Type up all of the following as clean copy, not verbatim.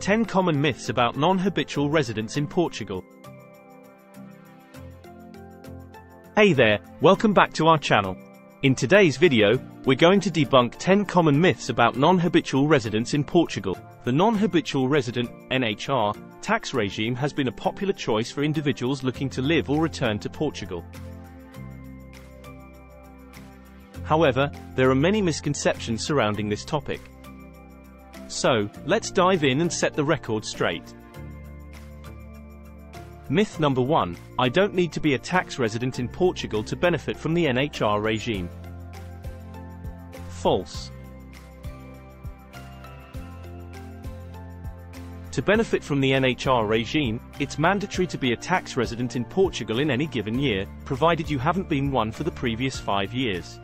10 common myths about non-habitual residents in Portugal. Hey there, welcome back to our channel. In today's video, we're going to debunk 10 common myths about non-habitual residents in Portugal. The non-habitual resident (NHR) tax regime has been a popular choice for individuals looking to live or return to Portugal. However, there are many misconceptions surrounding this topic. So, let's dive in and set the record straight. Myth number 1. I don't need to be a tax resident in Portugal to benefit from the NHR regime. False. To benefit from the NHR regime, it's mandatory to be a tax resident in Portugal in any given year, provided you haven't been one for the previous 5 years.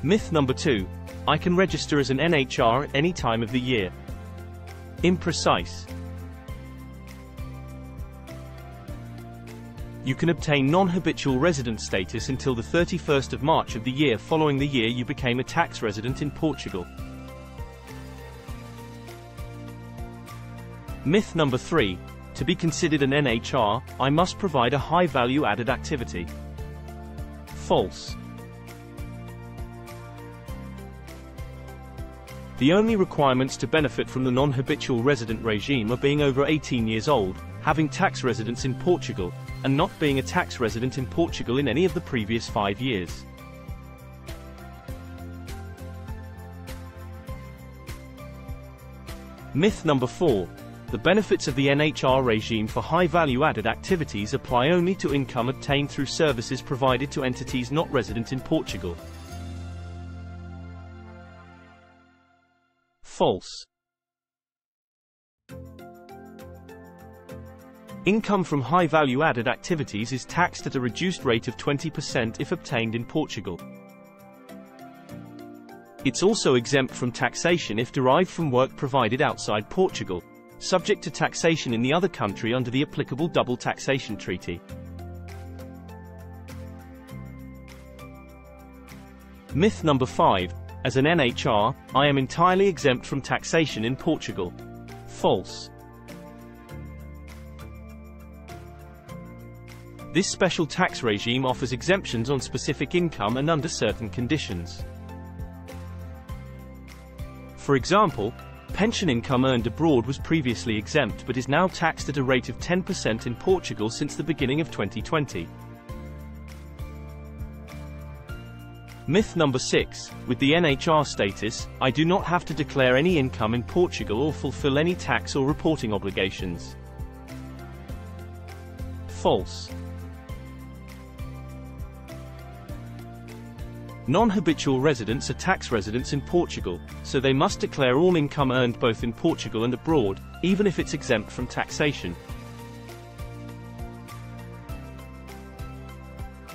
Myth number 2. I can register as an NHR at any time of the year. Imprecise. You can obtain non-habitual resident status until the 31st of March of the year following the year you became a tax resident in Portugal. Myth number 3. To be considered an NHR, I must provide a high value-added activity. False. The only requirements to benefit from the non-habitual resident regime are being over 18 years old, having tax residence in Portugal, and not being a tax resident in Portugal in any of the previous 5 years. Myth number 4. The benefits of the NHR regime for high value-added activities apply only to income obtained through services provided to entities not resident in Portugal. False. Income from high value-added activities is taxed at a reduced rate of 20% if obtained in Portugal. It's also exempt from taxation if derived from work provided outside Portugal, subject to taxation in the other country under the applicable double taxation treaty. Myth number 5. As an NHR, I am entirely exempt from taxation in Portugal. False. This special tax regime offers exemptions on specific income and under certain conditions. For example, pension income earned abroad was previously exempt but is now taxed at a rate of 10% in Portugal since the beginning of 2020. Myth number 6. With the NHR status, I do not have to declare any income in Portugal or fulfill any tax or reporting obligations. False. Non-habitual residents are tax residents in Portugal, so they must declare all income earned both in Portugal and abroad, even if it's exempt from taxation.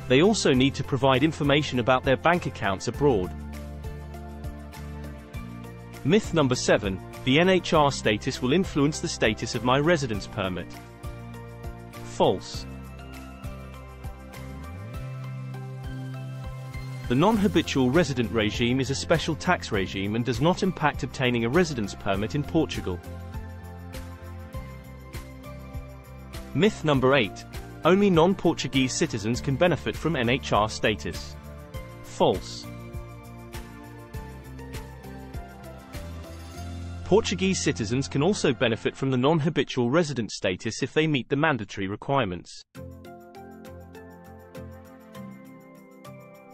They also need to provide information about their bank accounts abroad. Myth number 7. The NHR status will influence the status of my residence permit. False. The non-habitual resident regime is a special tax regime and does not impact obtaining a residence permit in Portugal. Myth number 8. Only non-Portuguese citizens can benefit from NHR status. False. Portuguese citizens can also benefit from the non-habitual resident status if they meet the mandatory requirements.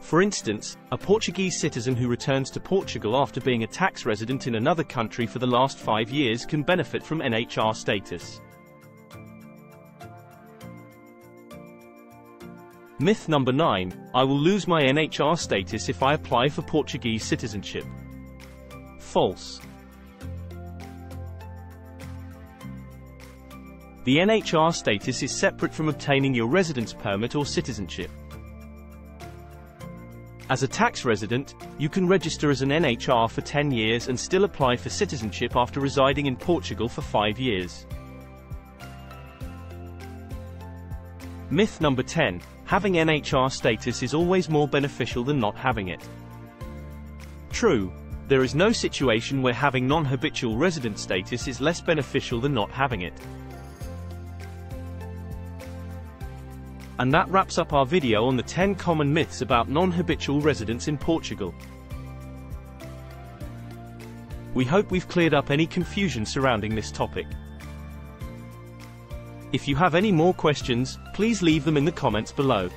For instance, a Portuguese citizen who returns to Portugal after being a tax resident in another country for the last 5 years can benefit from NHR status. Myth number 9. I will lose my NHR status if I apply for Portuguese citizenship. False. The NHR status is separate from obtaining your residence permit or citizenship. As a tax resident, you can register as an NHR for 10 years and still apply for citizenship after residing in Portugal for 5 years. Myth number 10. Having NHR status is always more beneficial than not having it. True. There is no situation where having non-habitual resident status is less beneficial than not having it. And that wraps up our video on the 10 common myths about non-habitual residents in Portugal. We hope we've cleared up any confusion surrounding this topic. If you have any more questions, please leave them in the comments below.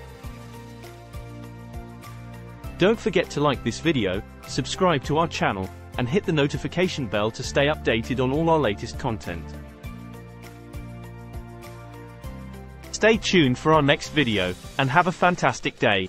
Don't forget to like this video, subscribe to our channel, and hit the notification bell to stay updated on all our latest content. Stay tuned for our next video, and have a fantastic day.